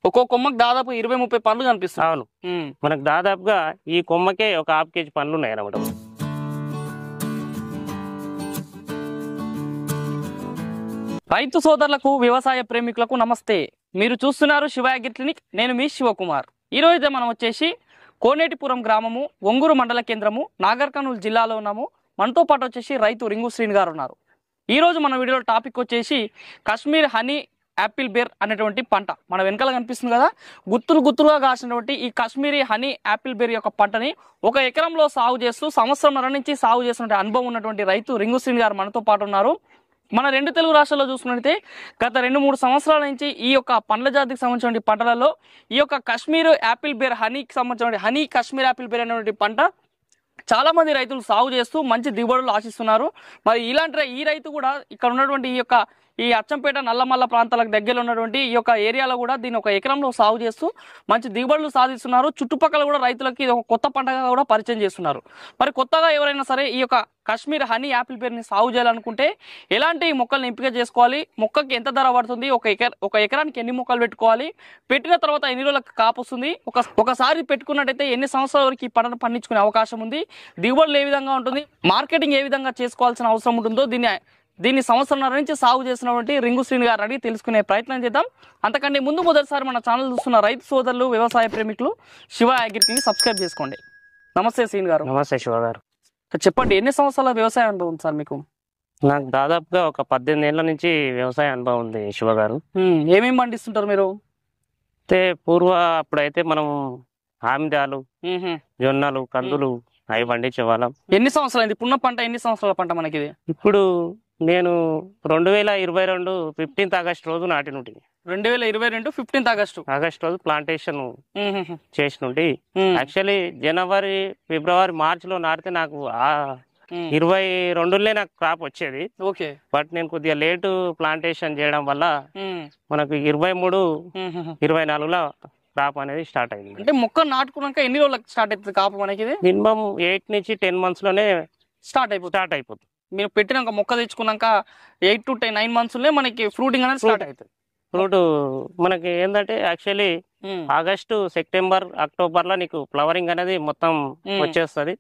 ఒక్కో కొమ్మకి దాదాపు 20-30 పండ్లు కనిపిస్తాయి. అవును, మనకు దాదాపుగా ఈ కొమ్మకే ఒక 1/2 kg పండ్లు ఉన్నాయి అన్నమాట. రైతు సోదరులకు వ్యవసాయ ప్రేమికులకు నమస్తే. మీరు చూస్తున్నారు శివ అగ్రి క్లినిక్. నేను మీ శివకుమార్. ఈరోజు మనం వచ్చేసి కోనేటిపురం గ్రామము, ఒంగూరు మండల కేంద్రము, నాగర్ కర్నూలు జిల్లాలో ఉన్నాము. మనతో పాటు వచ్చేసి రైతు రింగు శ్రీని గారు ఉన్నారు. ఈరోజు మన వీడియోలో టాపిక్ వచ్చేసి కాశ్మీర్ హనీ యాపిల్ బేర్ అనేటువంటి పంట మన వెనకాల కనిపిస్తుంది కదా, గుత్తులుగా కాసినటువంటి ఈ కాశ్మీరీ హనీ యాపిల్ బేర్ యొక్క పంటని 1 ఎకరంలో సాగు చేస్తూ సంవత్సరంన్నర నుంచి సాగు చేస్తున్న అనుభవం ఉన్నటువంటి రైతు రింగు శ్రీని గారు మనతో పాటు ఉన్నారు. మన 2 తెలుగు రాష్ట్రాల్లో చూసుకున్నట్లయితే గత 2-3 సంవత్సరాల నుంచి ఈ యొక్క పండ్ల జాతికి సంబంధించిన పంటలలో ఈ యొక్క కాశ్మీర్ యాపిల్ బేర్ హనీకి సంబంధించిన హనీ కాశ్మీర్ యాపిల్ బేర్ అనేటువంటి పంట చాలా మంది రైతులు సాగు చేస్తూ మంచి దిగుబడులు ఆశిస్తున్నారు. మరి ఇలాంటి ఈ రైతు కూడా ఇక్కడ ఉన్నటువంటి ఈ అచ్చంపేట నల్లమల్ల ప్రాంతాలకు దగ్గరలో ఉన్నటువంటి ఈ యొక్క ఏరియాలో కూడా దీన్ని 1 ఎకరంలో సాగు చేస్తూ మంచి దిగుబడులు సాధిస్తున్నారు. చుట్టుపక్కల కూడా రైతులకి ఇది ఒక కొత్త పంటగా కూడా పరిచయం చేస్తున్నారు. మరి కొత్తగా ఎవరైనా సరే ఈ యొక్క కాశ్మీర్ హనీ యాపిల్ బేర్ని సాగు చేయాలనుకుంటే ఎలాంటి మొక్కల్ని ఎంపిక చేసుకోవాలి, మొక్కకి ఎంత ధర పడుతుంది, ఒక ఎకరానికి ఎన్ని మొక్కలు పెట్టుకోవాలి, పెట్టిన తర్వాత ఎన్ని రోజులకు కాపు వస్తుంది, ఒకసారి పెట్టుకున్నట్టయితే ఎన్ని సంవత్సరాల వరకు ఈ పంటను పండించుకునే అవకాశం ఉంది, దిగుబడులు ఏ విధంగా ఉంటుంది, మార్కెటింగ్ ఏ విధంగా చేసుకోవాల్సిన అవసరం ఉంటుందో దీన్ని సంవత్సరంన్నర నుంచి సాగు చేసినటువంటి రింగు శ్రీని గారు అడిగి తెలుసుకునే ప్రయత్నం చేద్దాం. అంతకంటే ముందు మొదటిసారి మన ఛానల్ చూస్తున్న రైతు సోదరులు, వ్యవసాయ ప్రేమికులు శివ అగ్రికి సబ్స్క్రైబ్ చేసుకోండి. నమస్తే శ్రీని గారు. నమస్తే శివ గారు. చెప్పండి, ఎన్ని సంవత్సరాల వ్యవసాయ అనుభవం సార్ మీకు? నాకు దాదాపుగా ఒక 18 ఏళ్ల నుంచి వ్యవసాయ అనుభవం ఉంది శివ గారు. ఏమేమి పండిస్తుంటారు మీరు? అయితే అప్పుడైతే మనం ఆమిదాలు, జొన్నలు, కందులు అవి పండించే వాళ్ళం. ఎన్ని సంవత్సరాలు అయింది ఇప్పుడున్న పంట? ఎన్ని సంవత్సరాల పంట మనకి ఇది? ఇప్పుడు నేను 2022 15th ఆగస్ట్ రోజు నాటినుంటి. 2022 15th ఆగస్ట్ రోజు ప్లాంటేషన్ చేసినుంటి. యాక్చువల్లీ జనవరి, ఫిబ్రవరి, మార్చ్ లో నాటితే నాకు 22 నాకు క్రాప్ వచ్చేది. ఓకే. బట్ నేను కొద్దిగా లేటు ప్లాంటేషన్ చేయడం వల్ల మనకు 23, 24లో క్రాప్ అనేది స్టార్ట్ అయింది. అంటే మొక్క నాటుకున్నాక ఎన్ని రోజులకు స్టార్ట్ అవుతుంది కాపు మనకి? మినిమం 8 నుంచి 10 months లోనే స్టార్ట్ అయిపోతుంది. మీరు పెట్టినాక మొక్క తెచ్చుకున్నాక 8 to 9 months మనకి ఫ్రూటింగ్ అనేది స్టార్ట్ అవుతుంది. ఫ్రూట్ మనకి ఏంటంటే యాక్చువల్లీ ఆగస్టు, సెప్టెంబర్, అక్టోబర్ లో నీకు ఫ్లవరింగ్ అనేది మొత్తం వచ్చేస్తుంది.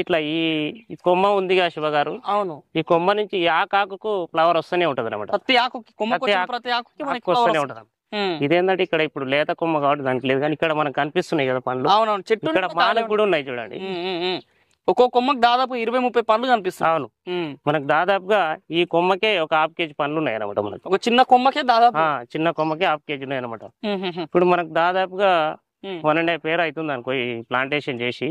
ఇట్లా ఈ కొమ్మ ఉందిగా శివ గారు, అవును, ఈ కొమ్మ నుంచి ఈ ఆకుకు ఫ్లవర్ వస్తూనే ఉంటది అనమాట. ప్రతి ఆకుకి వస్తూనే ఉంటది. ఇదేంటంటే ఇక్కడ ఇప్పుడు లేత కొమ్మ కాబట్టి దానికి లేదు, కానీ ఇక్కడ మనకు కనిపిస్తున్నాయి కదా పండ్లు. అవునవును, చెట్టు ఇక్కడ మాలకు కూడా ఉన్నాయి చూడండి. ఒక్కో కొమ్మకి దాదాపు 20-30 పండ్లు కనిపిస్తాయి. అవును, మనకు దాదాపుగా ఈ కొమ్మకే ఒక 1/2 kg పండ్లు ఉన్నాయి అనమాట. మనకు ఒక చిన్న కొమ్మకే దాదాపు చిన్న కొమ్మకే 1/2 kg ఉన్నాయి అనమాట. ఇప్పుడు మనకు దాదాపుగా 1.5 year అవుతుంది అనుకో ఈ ప్లాంటేషన్ చేసి.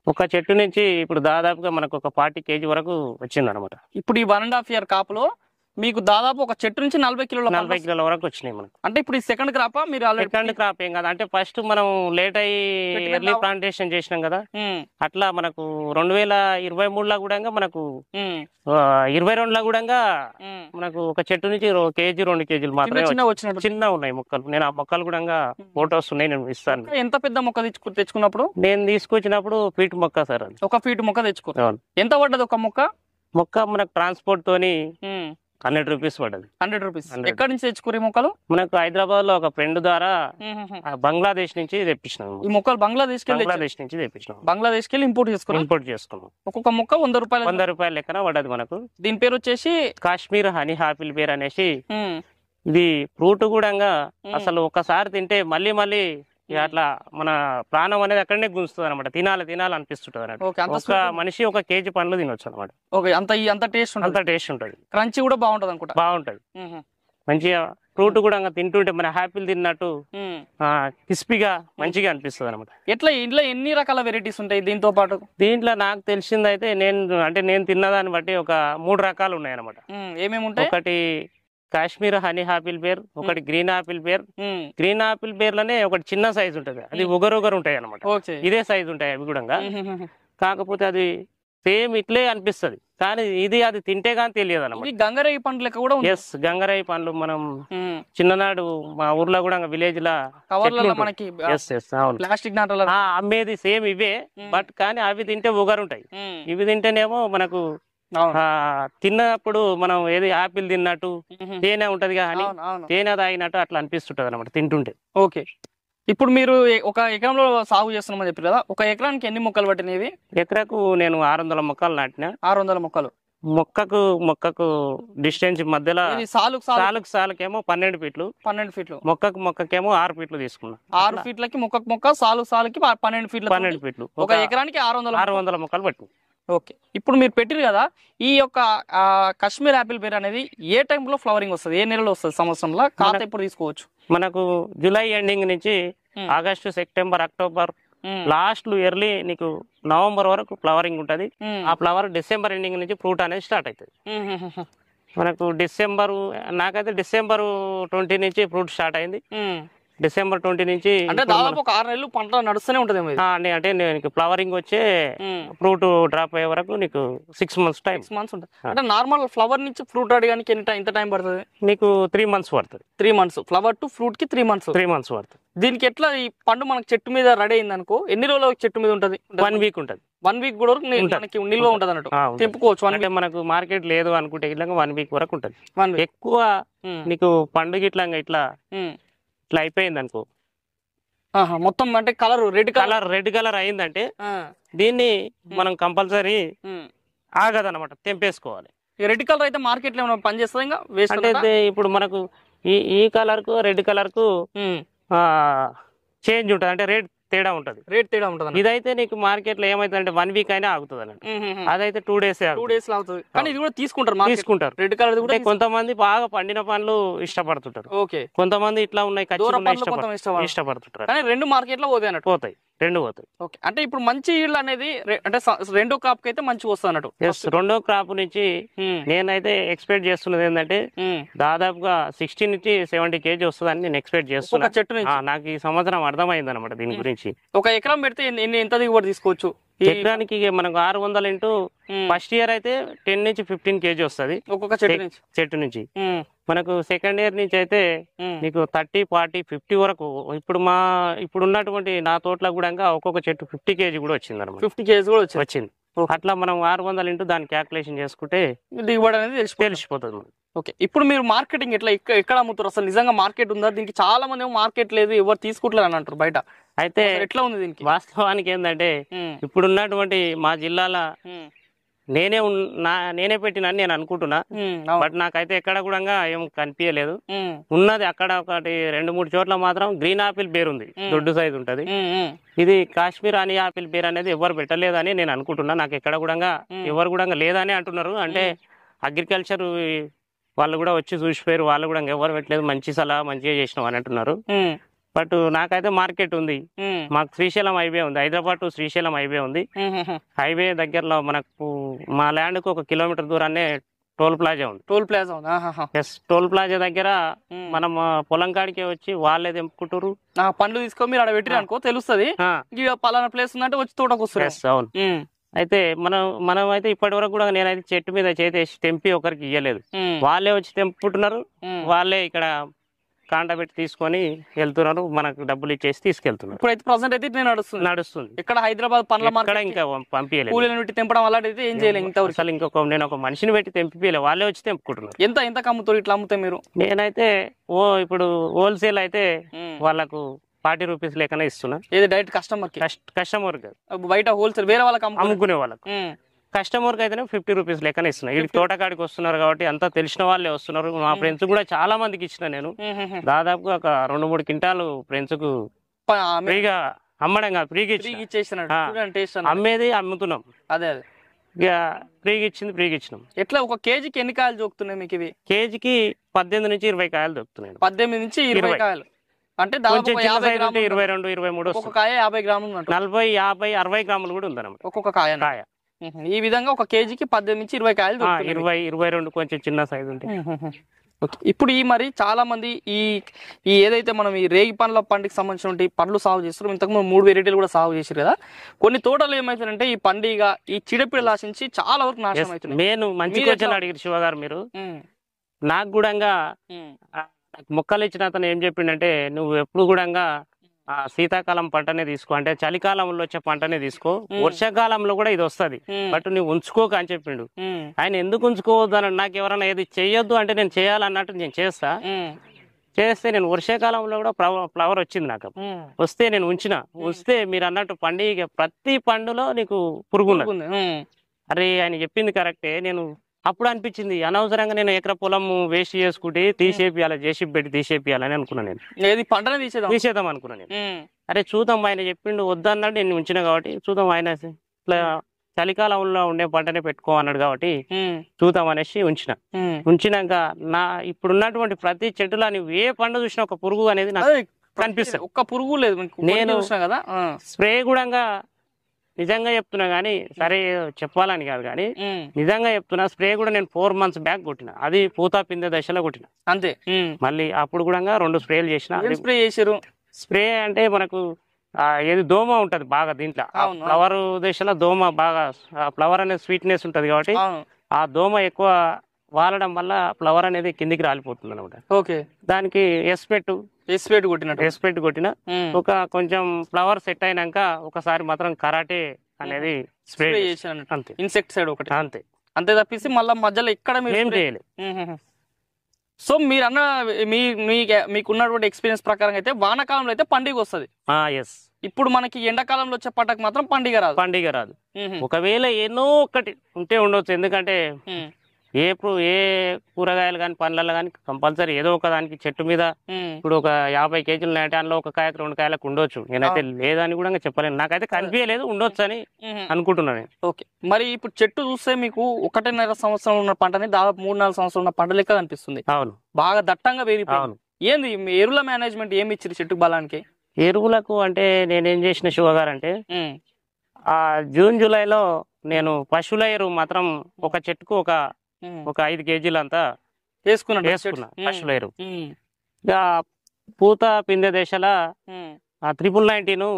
ఒక చెట్టు నుంచి ఇప్పుడు దాదాపుగా మనకు ఒక 40 kg వరకు వచ్చింది అనమాట. ఇప్పుడు ఈ 1.5 year కాపులో మీకు దాదాపు ఒక చెట్టు నుంచి 40 కిలోల వరకు వచ్చినాయి మనకు. అంటే ఇప్పుడు ఈ సెకండ్ క్రాప్ మీరు సెకండ్ క్రాప్ ఏం కదా, అంటే ఫస్ట్ మనం లేట్ అయ్యి ఎర్లీ ప్లాంటేషన్ చేసినాం కదా, అట్లా మనకు 2023లో కూడా మనకు 22లో కూడా మనకు ఒక చెట్టు నుంచి 1 kg 2 kg మాత్రమే చిన్న ఉన్నాయి మొక్కలు. నేను ఆ మొక్కలు కూడా ఫోటోస్ ఉన్నాయి, నేను ఇస్తాను. ఎంత పెద్ద మొక్క తెచ్చుకున్నప్పుడు? నేను తీసుకొచ్చినప్పుడు ఫీట్ మొక్క సార్, అది 1 feet మొక్క తెచ్చుకున్నాను. ఎంత పడ్డది ఒక మొక్క మనకు ట్రాన్స్పోర్ట్ తోని 100 rupees పడ్డది. 100 rupees. ఎక్కడి నుంచి తెచ్చుకునే మొక్కలు? మనకు హైదరాబాద్ లో ఒక ఫ్రెండ్ ద్వారా బంగ్లాదేశ్ నుంచి తెప్పించినాం. ఈ మొక్కలు బంగ్లాదేశ్ నుంచి తెప్పించినాం. బంగ్లాదేశ్ కి ఇంపోర్ట్ చేసుకున్నాం. ఒక్కొక్క మొక్క 100 రూపాయలు లెక్కన పడ్డది మనకు. దీని పేరు వచ్చేసి కాశ్మీర్ హనీ యాపిల్ బేర్ అనేసి. ఇది ఫ్రూట్ కూడా అసలు ఒకసారి తింటే మళ్ళీ అట్లా మన ప్రాణం అనేది అక్కడనే గుంజుతుంది అనమాట. తినాలి అనిపిస్తుంటది అన్నట్టు. ఒక మనిషి 1 kg పండ్లు తినొచ్చు అనమాట. అంత టేస్ట్ ఉంటుంది. క్రంచీ కూడా బాగుంటది అనుకుంటా. బాగుంటది మంచిగా. ఫ్రూట్ కూడా తింటుంటే మన హ్యాపీలు తిన్నట్టు క్రిస్పీగా మంచిగా అనిపిస్తుంది అనమాట. ఇంట్లో ఎన్ని రకాల వెరైటీస్ ఉంటాయి దీంతో పాటు? దీంట్లో నాకు తెలిసిందైతే నేను తిన్నదాన్ని బట్టి ఒక 3 రకాలు ఉన్నాయి అనమాట. ఏమేమి ఉంటాయి? ఒకటి కాశ్మీర్ హనీ యాపిల్ బేర్, ఒకటి green apple ber. Green apple ber లోనే ఒకటి చిన్న సైజ్ ఉంటది, అది ఉగరు ఉంటాయి అనమాట. ఇదే సైజ్ ఉంటాయి అవి కూడా. కాకపోతే అది సేమ్ ఇట్లే అనిపిస్తుంది, కానీ అది తింటే గానీ తెలియదు అనమాట. గంగరాయి పండ్లు లెక్క కూడా. ఎస్, గంగరాయి పండ్లు. మనం చిన్ననాడు మా ఊర్లో కూడా విలేజ్ లా మనకి ప్లాస్టిక్ అమ్మేది సేమ్ ఇవే, బట్ కానీ అవి తింటే ఉగరు ఉంటాయి. ఇవి తింటేనేమో మనకు తిన్నప్పుడు మనం ఏది ఆపిల్ తిన్నట్టు తేనె ఉంటది కానీ తేనె తాగినట్టు అట్లా అనిపిస్తుంటది అనమాట తింటుంటే. ఓకే, ఇప్పుడు మీరు ఒక ఎకరంలో సాగు చేస్తున్నామని చెప్పారు కదా, ఒక ఎకరానికి ఎన్ని మొక్కలు పట్టినవి? ఎకరాకు నేను 600 మొక్కలు నాటిన. 600 మొక్కలు. మొక్కకు డిస్టెన్స్ మధ్యలో సాలుకేమో 12 ఫీట్లు, 12 ఫీట్లు, మొక్కకేమో 6 ఫీట్లు తీసుకున్నా. 6 ఫీట్లకి మొక్క సాలుకి 12 ఫీట్లు. 12 ఫీట్లు ఒక ఎకరానికి 600 మొక్కలు పట్టు. ఓకే, ఇప్పుడు మీరు పెట్టిరు కదా, ఈ యొక్క కాశ్మీర్ యాపిల్ పేరు అనేది ఏ టైంలో ఫ్లవరింగ్ వస్తుంది, ఏ నెలలో వస్తుంది సంవత్సరంలో? ఖాతా ఎప్పుడు తీసుకోవచ్చు? మనకు జూలై ఎండింగ్ నుంచి August, September, October last early నీకు నవంబర్ వరకు ఫ్లవరింగ్ ఉంటది. ఆ ఫ్లవర్ డిసెంబర్ ఎండింగ్ నుంచి ఫ్రూట్ అనేది స్టార్ట్ అవుతుంది. మనకు నాకైతే డిసెంబర్ 20 నుంచి ఫ్రూట్ స్టార్ట్ అయింది. డిసెంబర్ 20 నుంచి అంటే దాదాపు ఒక 6 నెలలు పంట నడుస్తూనే ఉంటది. అంటే నీకు ఫ్లవరింగ్ వచ్చే ఫ్రూట్ డ్రాప్ అయ్యే వరకు నీకు 6 మంత్స్ టైం. 6 మంత్స్ ఉంటుంది. అంటే నార్మల్ ఫ్లవర్ నుంచి ఫ్రూట్ అడగానికి ఎంత టైం పడుతుంది? నీకు 3 మంత్స్ పడుతుంది. 3 మంత్స్ ఫ్లవర్ టు ఫ్రూట్ కి 3 మంత్స్. 3 మంత్స్ పడుతుంది. దీనికి ఎట్లా ఈ పండు మనకు చెట్టు మీద రెడీ అయింది అనుకో, ఎన్ని రోజులు చెట్టు మీద ఉంటది? 1 వీక్ ఉంటది. 1 వీక్ కూడా మనకి నిల్వ ఉంటది అన్నట్టు, తెంపుకోవచ్చు. అంటే మనకు మార్కెట్ లేదు అనుకుంటే ఇట్లా 1 వీక్ వరకు ఉంటది. ఎక్కువ నీకు పండుగ ఇట్లా అయిపోయింది అనుకో, మొత్తం అంటే రెడ్ కలర్ అయిందంటే దీన్ని మనం కంపల్సరీ ఆగదనమాట, తెంపేసుకోవాలి. రెడ్ కలర్ అయితే మార్కెట్ లో పని చేస్తుంది ఇంకా వేస్ట్. అంటే ఇప్పుడు మనకు ఈ కలర్ కు రెడ్ కలర్ కు చేంజ్ ఉంటది, అంటే రేట్ తేడా ఉంటది. ఇదైతే నీకు మార్కెట్ లో ఏమైతే అంటే 1 వీక్ అయినా ఆగుతుంది అన్నట్టు. అదైతే 2 డేస్ అవుతుంది. కానీ ఇది కూడా తీసుకుంటారు రెడ్ కలర్. కొంతమంది బాగా పండిన పండ్లు ఇష్టపడుతుంటారు. ఓకే, కొంతమంది ఇట్లా ఉన్నాయి ఇష్టపడుతుంటారు. కానీ 2 మార్కెట్ లో పోతాయి. 2 పోతాయి. ఓకే, అంటే ఇప్పుడు మంచి ఈల్డ్ అనేది అంటే రెండో క్రాప్ కి అయితే మంచిగా వస్తుంది అన్నట్టు. రెండో క్రాప్ నుంచి నేనైతే ఎక్స్పెక్ట్ చేస్తున్నది ఏంటంటే దాదాపుగా 60 నుంచి 70 kg వస్తుందని నేను ఎక్స్పెక్ట్ చేస్తున్నా చెట్టు నుంచి. నాకు ఈ సంవత్సరం అర్థమైంది అనమాట దీని గురించి. ఒక ఎకరం పెడితే ఎంత దిగుబడి తీసుకోవచ్చు? ఎకరానికి మనకు 600 ఇంటూ ఫస్ట్ ఇయర్ అయితే 10 నుంచి 15 kg వస్తుంది ఒక్కొక్క చెట్టు నుంచి. మనకు సెకండ్ ఇయర్ నుంచి అయితే నీకు 30, 40, 50 వరకు. ఇప్పుడు ఉన్నటువంటి నా తోటలో కూడా ఒక్కొక్క చెట్టు 50 kg కూడా వచ్చింది అనమాట. 50 kg కూడా వచ్చింది. అట్లా మనం 600 ఇంటూ దాని క్యాల్కులేషన్ చేసుకుంటే దిగుబడి అనేది తెలిసిపోతుంది. ఓకే, ఇప్పుడు మీరు మార్కెటింగ్ ఎక్కడ అమ్ముతారు? అసలు నిజంగా మార్కెట్ ఉందా దీనికి? చాలా మంది ఏమో మార్కెట్ లేదు, ఎవరు తీసుకుంటలేరు అని అంటారు బయట. అయితే ఎట్లా ఉంది దీనికి? వాస్తవానికి ఏంటంటే ఇప్పుడు ఉన్నటువంటి మా జిల్లాల నేనే పెట్టినని నేను అనుకుంటున్నా. బట్ నాకైతే ఎక్కడ కూడా ఏం కనిపించలేదు. ఉన్నది అక్కడ ఒకటి 2-3 చోట్ల మాత్రం గ్రీన్ ఆపిల్ పేరు ఉంది, దొడ్డు సైజు ఉంటది. ఇది కాశ్మీర్ అని ఆపిల్ పేరు అనేది ఎవరు పెట్టలేదని నేను అనుకుంటున్నా. నాకు ఎక్కడ కూడా ఎవరు కూడా లేదని అంటున్నారు. అంటే అగ్రికల్చర్ వాళ్ళు కూడా వచ్చి చూసిపోయారు, వాళ్ళు కూడా ఎవరు పెట్టలేదు, మంచి సలహా మంచిగా చేసినాం అని అంటున్నారు. బట్ నాకైతే మార్కెట్ ఉంది. మాకు శ్రీశైలం హైవే ఉంది, హైదరాబాద్ టు శ్రీశైలం హైవే ఉంది. హైవే దగ్గరలో మనకు మా ల్యాండ్ కు 1 కిలోమీటర్ దూరాన్నే టోల్ ప్లాజా ఉంది. టోల్ ప్లాజా దగ్గర మనం పొలం కాడికే వచ్చి వాళ్ళే తెంపుకుంటారు. పండ్లు తీసుకొని మీరు అక్కడ పెట్టిన అనుకో తెలుస్తుంది, పలానా ప్లేస్ ఉందంటే వచ్చి తోటకు వస్తారు. అవును. అయితే మనం అయితే ఇప్పటి వరకు కూడా నేనైతే చెట్టు మీద చేతేసి తెంపి ఒకరికి ఇయ్యలేదు. వాళ్ళే వచ్చి తెంపుకుంటున్నారు, వాళ్ళే ఇక్కడ కాంట పెట్టి తీసుకొని వెళ్తున్నారు, మనకు డబ్బులు ఇచ్చేసి తీసుకెళ్తున్నారు. ఇప్పుడు ప్రెసెంట్ అయితే నడుస్తుంది. ఇక్కడ హైదరాబాద్ పండ్ల మార్కెట్ ఇంకా పంపించలేదు, తెంపడం అలాంటి ఏం చేయలేదు. అసలు నేను ఒక మనిషిని పెట్టి తెంపిపోయలేదు, వాళ్ళే వచ్చి తెంపుకుంటున్నారు. ఎంత అమ్ముతారు ఇట్లా అమ్ముతాయి మీరు? నేనైతే ఇప్పుడు హోల్సేల్ అయితే వాళ్ళకు 40 రూపీస్ లెక్కనే ఇస్తున్నా. ఏది డైరెక్ట్ కస్టమర్ బయట హోల్సేల్ వేరే వాళ్ళకి అమ్ముకునే వాళ్ళకు. కస్టమర్ కి అయితే 50 రూపీస్ లెక్కన ఇస్తున్నా. ఇది తోటకాడికి వస్తున్నారు కాబట్టి అంతా తెలిసిన వాళ్ళే వస్తున్నారు. మా ఫ్రెండ్స్ కూడా చాలా మందికి ఇచ్చిన నేను దాదాపుగా ఒక 2-3 క్వింటాలు ఫ్రెండ్స్ కు ఫ్రీగా అమ్మడం కాదు, ఫ్రీగా అమ్మేది అమ్ముతున్నాం. అదే ఇక ఫ్రీగా ఇచ్చినాం. ఎట్లా ఒక కేజీకి ఎన్ని కాయలు దొరుకుతున్నాయి మీకు? ఇవి కేజీకి 18 నుంచి 20 కాయలు దొరుకుతున్నాయి. 18 నుంచి 20 కాయలు అంటే 22, 23 ఒక్కొక్క కాయ 50 గ్రాములు, 40, 50, 60 గ్రాములు కూడా ఉందన్నమాట ఒక్కొక్క కాయ. ఈ విధంగా ఒక కేజీకి 18 నుంచి 20 కాయలు, 20, 22 కొంచెం చిన్న సైజు ఉంటాయి. ఇప్పుడు మరి చాలా మంది ఈ ఏదైతే మనం ఈ రేగి పండ్ల పండుగకి సంబంధించిన పండ్లు సాగు చేస్తారు, ఇంతకుముందు 3 వెరైటీలు కూడా సాగు చేశారు కదా. కొన్ని తోటలు ఏమైతుందంటే ఈ పండుగ ఈ చీడపీడలు ఆశించి చాలా వరకు నాశనం అవుతుంది. నేను మంచి క్వశ్చన్ అడిగారు శివ గారు మీరు. నాకు కూడా మొక్కలు ఇచ్చిన అతను ఏం చెప్పిండంటే, నువ్వు ఎప్పుడు కూడా శీతాకాలం పంటనే తీసుకో, అంటే చలికాలంలో వచ్చే పంటనే తీసుకో, వర్షాకాలంలో కూడా ఇది వస్తుంది, బట్ నువ్వు ఉంచుకోక అని చెప్పిండు. ఆయన ఎందుకు ఉంచుకోవద్దు అని, నాకు ఎవరైనా ఏది చెయ్యొద్దు అంటే నేను చేయాలన్నట్టు నేను చేస్తే నేను వర్షాకాలంలో కూడా ఫ్లవర్ వచ్చింది నాకు. వస్తే నేను ఉంచితే మీరు అన్నట్టు పండుగ ప్రతి పండులో నీకు పురుగున్నది. అరే ఆయన చెప్పింది కరెక్టే. నేను అప్పుడు అనిపించింది అనవసరంగా నేను ఎకరా పొలం వేస్ట్ చేసుకుంటే తీసేపియాలి, జేసీబీ పెట్టి తీసేపియాలని అనుకున్నాను. నేను పంటనే తీసేద్దాం అనుకున్నాను నేను. అరే చూద్దాం, ఆయన చెప్పిండు వద్దన్నాడు, నేను ఉంచిన కాబట్టి చూద్దాం, ఆయన ఇట్లా చలికాలంలో ఉండే పంటనే పెట్టుకో అన్నాడు కాబట్టి చూద్దాం అనేసి ఉంచినాక ఇప్పుడున్నటువంటి ప్రతి చెట్టులో నువ్వు ఏ పండు చూసినా ఒక పురుగు అనేది నాకు కనిపిస్తుంది. ఒక్క పురుగు లేదు. నేను కదా స్ప్రే కూడా నిజంగా చెప్తున్నా గానీ, సరే చెప్పాలని కాదు కానీ నిజంగా చెప్తున్నా, స్ప్రే కూడా నేను 4 months బ్యాక్ కొట్టిన, అది పూత పిందె దశలో కొట్టిన అంతే. మళ్ళీ అప్పుడు కూడా 2 స్ప్రేలు చేసిన. స్ప్రే చేసారు. స్ప్రే అంటే మనకు ఏది దోమ ఉంటది బాగా దీంట్లో, ఫ్లవర్ దశలో దోమ బాగా, ఫ్లవర్ అనేది స్వీట్నెస్ ఉంటది కాబట్టి ఆ దోమ ఎక్కువ వాలడం వల్ల ఫ్లవర్ అనేది కిందికి రాలిపోతుంది అనమాట. ఓకే, దానికి ఎస్పెట్ కొట్టిన ఒక కొంచెం ఫ్లవర్ సెట్ అయినాక ఒకసారి మాత్రం కరాటే అనేది స్ప్రే చేశాను. అంతే, ఇన్సెక్టిసైడ్ ఒకటి అంతే తప్పిసి మళ్ళీ మధ్యలో ఇక్కడ ఏం చేయలేదు. సో మీరు అన్న మీకున్నటువంటి ఎక్స్పీరియన్స్ ప్రకారం అయితే వానాకాలంలో అయితే పండుగ వస్తుంది. ఇప్పుడు మనకి ఎండాకాలంలో వచ్చే పంటకు మాత్రం పండుగ రాదు. ఒకవేళ ఎన్నో ఒకటి ఉంటే ఉండొచ్చు, ఎందుకంటే ఏ కూరగాయలు కానీ పండ్లలో కానీ కంపల్సరీ ఏదో ఒక దానికి చెట్టు మీద ఇప్పుడు ఒక 50 kgs నేటాన్లో ఒక కాయకు 2 కాయలకు ఉండొచ్చు. నేనైతే లేదని కూడా చెప్పలేను, నాకైతే కనిపించలేదు, ఉండొచ్చు అని అనుకుంటున్నాను. ఓకే, మరి ఇప్పుడు చెట్టు చూస్తే మీకు 1.5 సంవత్సరం ఉన్న పంటని దాదాపు 3-4 సంవత్సరం ఉన్న పంట లెక్క కనిపిస్తుంది. అవును, బాగా దట్టంగా పెరిగిపోయింది. ఏంది ఎరువుల మేనేజ్మెంట్ ఏమి ఇచ్చారు చెట్టుకు బలానికి? ఎరువులకు అంటే నేనేం చేసిన శివగారు అంటే, జూన్ జూలైలో నేను పశువుల ఎరువు మాత్రం ఒక చెట్టుకు ఒక 5 kgs అంతా వేసుకున్నా పశువుల ఎరువు. ఇక పూత పిందె దశల 1919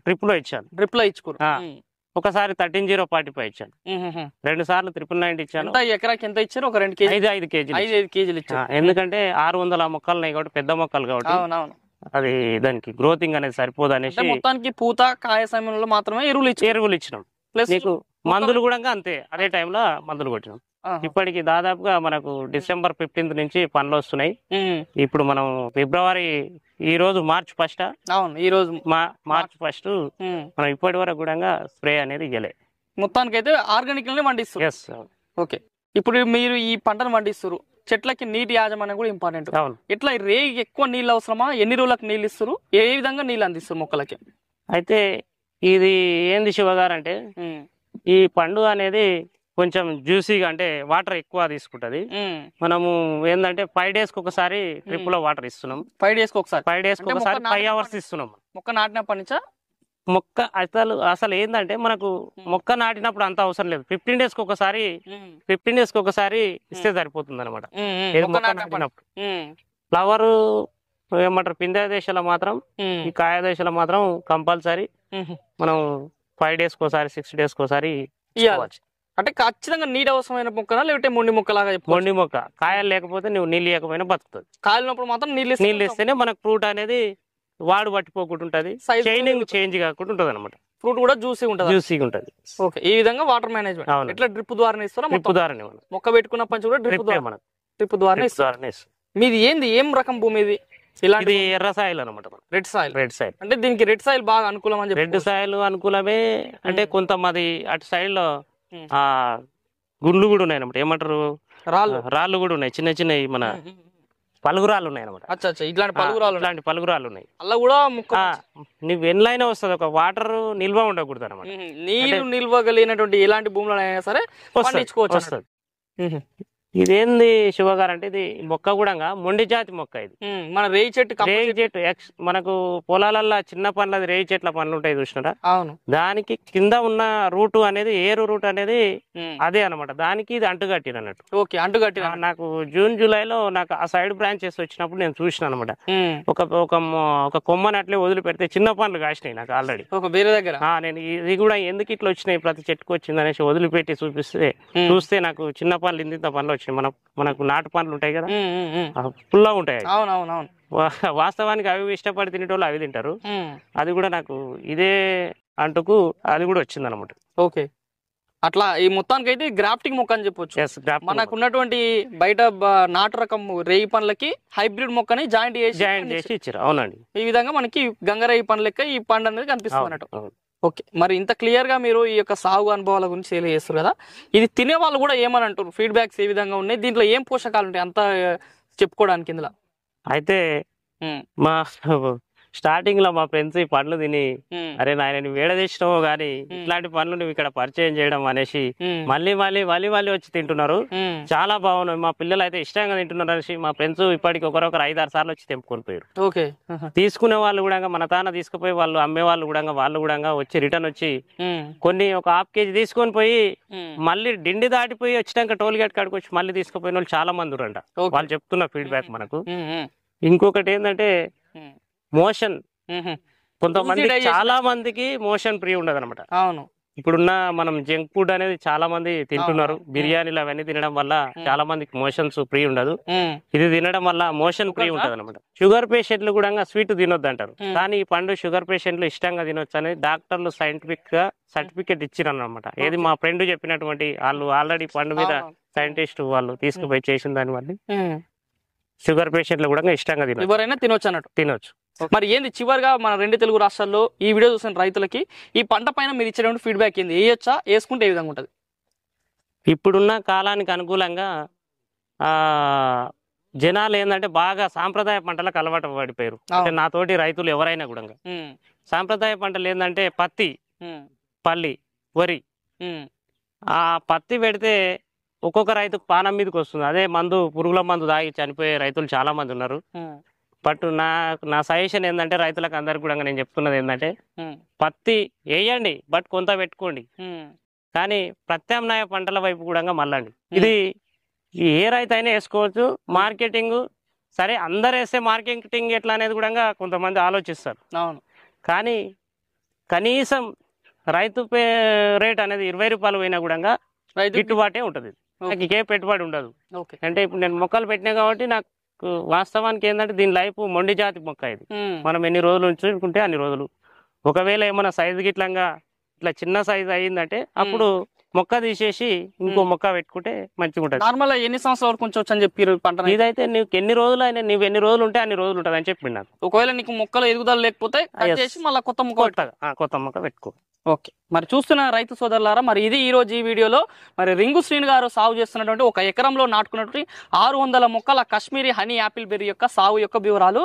డ్రిప్ లో ఇచ్చాను. ఒకసారి 13-0-45 ఇచ్చాను, 2 సార్లు 1919 ఇచ్చాను. ఎకరాకి ఎంత ఇచ్చారు? ఒక 2 kg 5 kgs ఇచ్చారు. ఎందుకంటే 600 మొక్కలు ఉన్నాయి కాబట్టి, పెద్ద మొక్కలు కాబట్టి అది దానికి గ్రోతింగ్ అనేది సరిపోదు అనేసి మొత్తానికి పూత కాయ సమయంలో మాత్రమే ఎరువులు ఇచ్చినాం. ప్లస్ నీకు మందులు కూడా అంతే, అదే టైంలో మందులు కొట్టినాం. ఇప్పటికి దాదాపుగా మనకు December 15th నుంచి పనులు వస్తున్నాయి. ఇప్పుడు మనం ఫిబ్రవరి, ఈ రోజు March 1st. అవును, ఈ రోజు March 1st. మనం ఇప్పటి వరకు కూడా స్ప్రే అనేది ఇయ్యలే. మొత్తానికి అయితే ఆర్గానిక్ పండిస్తారు. ఓకే, ఇప్పుడు మీరు ఈ పంటను పండిస్తారు, చెట్లకి నీటి యాజమాన్యం కూడా ఇంపార్టెంట్. ఇట్లా రేగి ఎక్కువ నీళ్ళు అవసరమా? ఎన్ని రోజులకు నీళ్ళు ఇస్తారు? ఏ విధంగా నీళ్ళు అందిస్తారు మొక్కలకి? అయితే ఇది ఏంది శివగారు అంటే, ఈ పండు అనేది కొంచెం జ్యూసీగా, అంటే వాటర్ ఎక్కువ తీసుకుంటది. మనము ఏంటంటే 5 days ఒకసారి డ్రిప్ లో వాటర్ ఇస్తున్నాం. 5 days ఒకసారి 5 hours ఇస్తున్నాం. మొక్క నాటినప్పటి నుంచా? మొక్క అసలు ఏంటంటే మనకు మొక్క నాటినప్పుడు అంత అవసరం లేదు. 15 days ఒకసారి ఇస్తే సరిపోతుంది అనమాట. ఫ్లవర్ ఏమంటారు పిందె దశలో మాత్రం, ఈ కాయ దశలో మాత్రం కంపల్సరీ మనం 5 days ఒకసారి 6 days ఒకసారి ఇవ్వచ్చు. అంటే ఖచ్చితంగా నీటి అవసరమైన మొక్కనా, లేకపోతే మొండి మొక్కలాగా? మొండి మొక్క. కాయలు లేకపోతే నువ్వు నీళ్ళు ఇవ్వకపోయినా బతుకుతుంది. కాయలున్నప్పుడు మాత్రం నీళ్ళు ఇస్తేనే మనకు ఫ్రూట్ అనేది వాడు పట్టిపోకుండా ఉంటది, షైనింగ్ చేంజ్ కాకుండా ఉంటది అనమాట. ఫ్రూట్ కూడా జ్యూసీగా ఉంటది. ఓకే, ఈ విధంగా వాటర్ మేనేజ్మెంట్ ఎట్లా డ్రిప్ ద్వారా ఇస్తారా? డ్రిప్ ద్వారానే మొక్క పెట్టుకున్న పంచి కూడా డ్రిప్ ద్వారా ఇస్తారు. మీది ఏం రకం భూమి ఇది? ఇది ఎర్ర సాయిల్ అనమాట, రెడ్ సాయిల్. అంటే దీనికి రెడ్ సాయిల్ బాగా అనుకూలం అని చెప్పి. రెడ్ సాయిల్ అనుకూలమే అంటే కొంత మాది అటు సైడ్ లో గుండ్లు కూడా ఉన్నాయి అనమాట, ఏమంటారు రాళ్ళు కూడా ఉన్నాయి, చిన్న చిన్నవి మన పలుగురాళ్ళు ఉన్నాయి అనమాట. ఇట్లాంటి పలుగురాళ్ళు ఉన్నాయి. అలా కూడా నీకు ఎన్లైనా వస్తుంది, ఒక వాటర్ నిల్వ ఉండకూడదు అనమాట. నీరు నిల్వగలిగినటువంటి ఎలాంటి భూములు అయినా సరే వస్తుంది. ఇదేంది శివగారు అంటే, ఇది మొక్క కూడా మొండి జాతి మొక్క. ఇది మన రేగి చెట్టు మనకు పొలాలల్లో చిన్న పండ్లు, రేగి చెట్ల పండ్లు ఉంటాయి చూసినారా? అవును, దానికి కింద ఉన్న రూట్ అనేది, ఏరు రూట్ అనేది అదే అనమాట. దానికి ఇది అంటుగట్టిన అన్నట్టు. ఓకే, అంటుగట్టిన. నాకు జూన్ జూలైలో నాకు ఆ సైడ్ బ్రాంచెస్ వచ్చినప్పుడు నేను చూసిన అనమాట. ఒక కొమ్మని అట్లే వదిలిపెడితే చిన్న పండ్లు కాసినాయి నాకు ఆల్రెడీ వేరే దగ్గర. నేను ఇది కూడా ఎందుకు ఇట్లా వచ్చినాయి, ప్రతి చెట్టుకు వచ్చింది అనేసి వదిలిపెట్టి చూస్తే నాకు చిన్న పండ్లు ఇంత పండ్లు వచ్చినాయి. మనకు నాటు పండ్లు ఉంటాయి కదా, పుల్లగా ఉంటాయి. అవునవునవును. వాస్తవానికి అవి ఇష్టపడి తినేటోళ్ళు అవి తింటారు. అది కూడా నాకు ఇదే అంటుకు అది కూడా వచ్చింది అనమాట. ఓకే, అట్లా ఈ మొత్తానికి అయితే గ్రాఫ్టింగ్ మొక్క అని చెప్పొచ్చు. మనకు ఉన్నటువంటి బయట నాటు రకం రేయి పండ్లకి హైబ్రిడ్ మొక్కని జాయింట్ చేసి ఇచ్చారు. అవునండి, ఈ విధంగా మనకి గంగరేయి పండ్ల లెక్క ఈ పండు అనేది కనిపిస్తుంది అన్నట్టు. ఓకే, మరి ఇంత క్లియర్ గా మీరు ఈ యొక్క సాగు అనుభవాల గురించి తెలియజేస్తారు కదా, ఇది తినే వాళ్ళు కూడా ఏమని అంటారు, ఫీడ్బ్యాక్స్ ఏ విధంగా ఉన్నాయి, దీంట్లో ఏం పోషకాలు ఉంటాయి అంత చెప్పుకోవడానికి ఇందులో? అయితే మా స్టార్టింగ్ లో మా ఫ్రెండ్స్ ఈ పండ్లు తిని అరే నాయన నువ్వు వేడ తెచ్చినావు గానీ ఇట్లాంటి పండ్లు నువ్వు ఇక్కడ పరిచయం చేయడం అనేసి మళ్ళీ మళ్ళీ మళ్ళీ మళ్ళీ వచ్చి తింటున్నారు. చాలా బాగున్నాయి, మా పిల్లలు అయితే ఇష్టంగా తింటున్నారు అనేసి మా ఫ్రెండ్స్ ఇప్పటికి ఒకరొకరు 5-6 సార్లు వచ్చి తెంపుకొని పోయారు. ఓకే, తీసుకునే వాళ్ళు కూడా మన తాన తీసుకుపోయి వాళ్ళు అమ్మే వాళ్ళు కూడా వచ్చి రిటర్న్ వచ్చి కొన్ని ఒక 1/2 kg తీసుకొని పోయి మళ్ళీ డిండి దాటిపోయి వచ్చినాక టోల్ గేట్ కాడికి వచ్చి మళ్ళీ తీసుకుపోయిన వాళ్ళు చాలా మంది ఉరంట. వాళ్ళు చెప్తున్న ఫీడ్బ్యాక్ మనకు. ఇంకొకటి ఏంటంటే మోషన్, కొంతమంది చాలా మందికి మోషన్ ఫ్రీ ఉండదు అనమాట. అవును, ఇప్పుడున్న మనం జంక్ ఫుడ్ అనేది చాలా మంది తింటున్నారు. బిర్యానీలు అవన్నీ తినడం వల్ల చాలా మందికి మోషన్స్ ఫ్రీ ఉండదు. ఇది తినడం వల్ల మోషన్ ఫ్రీ ఉంటది అనమాట. షుగర్ పేషెంట్లు కూడా స్వీట్ తినొద్దు అంటారు, కానీ ఈ పండు షుగర్ పేషెంట్లు ఇష్టంగా తినొచ్చు అనేది డాక్టర్లు సైంటిఫిక్ గా సర్టిఫికేట్ ఇచ్చిరన్న అనమాట. ఏది మా ఫ్రెండ్ చెప్పినటువంటి వాళ్ళు ఆల్రెడీ పండు మీద సైంటిస్ట్ వాళ్ళు తీసుకుపోయి చేసిన దాని వల్ల షుగర్ పేషెంట్లు కూడా ఇష్టంగా ఎవరైనా తినొచ్చు అన్నట్టు. తినొచ్చు. మరి ఏంది చివరిగా మన 2 తెలుగు రాష్ట్రాల్లో ఈ వీడియో చూసిన రైతులకి ఈ పంట పైన మీరు ఇచ్చేటువంటి ఫీడ్బ్యాక్ ఏంది, వేయొచ్చా, వేసుకుంటే ఏ విధంగా ఉంటది? ఇప్పుడున్న కాలానికి అనుకూలంగా జనాలు ఏంటంటే బాగా సాంప్రదాయ పంటలకు అలవాటు పడిపోయారు. అంటే నాతోటి రైతులు ఎవరైనా కూడా సాంప్రదాయ పంటలు ఏంటంటే పత్తి, పల్లి, వరి. ఆ పత్తి పెడితే ఒక్కొక్క రైతుకు పానం మీదకి వస్తుంది. అదే పురుగుల మందు తాగి చనిపోయే రైతులు చాలా మంది ఉన్నారు. బట్ నా సజెషన్ ఏంటంటే రైతులకు అందరికి కూడా నేను చెప్తున్నది ఏంటంటే పత్తి వేయండి, బట్ కొంత పెట్టుకోండి, కానీ ప్రత్యామ్నాయ పంటల వైపు కూడా మళ్ళండి. ఇది ఏ రైతు అయినా వేసుకోవచ్చు. మార్కెటింగ్ సరే అందరు వేస్తే మార్కెటింగ్ ఎట్లా అనేది కూడా కొంతమంది ఆలోచిస్తారు. అవును, కానీ కనీసం రైతు రేట్ అనేది 20 రూపాయలు పోయినా కూడా గిట్టుబాటే ఉంటుంది, నాకు ఇంకే పెట్టుబడి ఉండదు. అంటే ఇప్పుడు నేను మొక్కలు పెట్టినా కాబట్టి నాకు వాస్తవానికి ఏంటంటే దీని లైఫ్ మొండి జాతి మొక్క. ఇది మనం ఎన్ని రోజులు ఉంచుకుంటే అన్ని రోజులు. ఒకవేళ ఏమైనా సైజు గిట్లంగా ఇట్లా చిన్న సైజు అయ్యిందంటే అప్పుడు మొక్క తీసేసి ఇంకో మొక్క పెట్టుకుంటే మంచిగా ఉంటుంది. నార్మల్ ఎన్ని సంవత్సరాల వరకు ఉంచవచ్చు అని చెప్పారు పంట? ఇదైతే నీకు ఎన్ని రోజులు అయినా నువ్వు ఎన్ని రోజులు ఉంటే అన్ని రోజులు ఉంటుంది అని చెప్పి నాకు. ఒకవేళ నీకు మొక్కలు ఎదుగుదల లేకపోతే మళ్ళీ కొత్త మొక్క పెట్టుకో. ఓకే, మరి చూస్తున్న రైతు సోదరులారా, మరి ఇది ఈ రోజు ఈ వీడియోలో మరి రింగు శ్రీను గారు సాగు చేస్తున్నటువంటి 1 ఎకరంలో నాటుకున్నటువంటి 600 మొక్కల కాశ్మీరీ హనీ యాపిల్ బెర్రీ యొక్క సాగు యొక్క వివరాలు.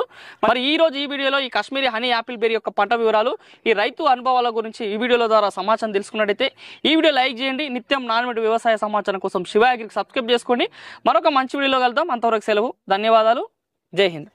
మరి ఈ రోజు ఈ వీడియోలో ఈ కాశ్మీరీ హనీ యాపిల్ బెర్రీ యొక్క పంట వివరాలు, ఈ రైతు అనుభవాల గురించి ఈ వీడియోల ద్వారా సమాచారం తెలుసుకున్నట్టయితే ఈ వీడియో లైక్ చేయండి. నిత్యం నాణ్యమైన వ్యవసాయ సమాచారం కోసం శివ అగ్రికి సబ్స్క్రైబ్ చేసుకోండి. మరొక మంచి వీడియోలో కలుద్దాం. అంతవరకు సెలవు, ధన్యవాదాలు, జై హింద్.